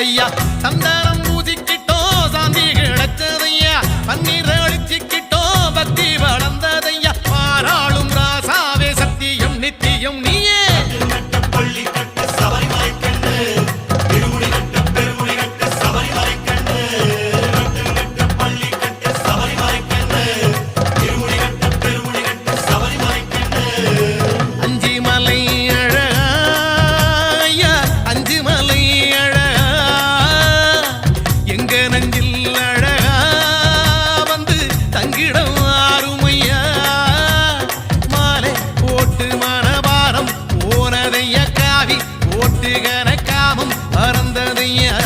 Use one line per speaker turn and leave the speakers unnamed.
ஐயா சந்தானம் பூஜிக்கிட்டோம் சாந்தி கிடைச்சதையா பன்னீர் அழிச்சிக்கிட்டோம் பக்தி வளர்ந்ததையா பாராளும் ராசாவே சத்தியம் நித்தியம் நீயே காமம் பறந்ததையா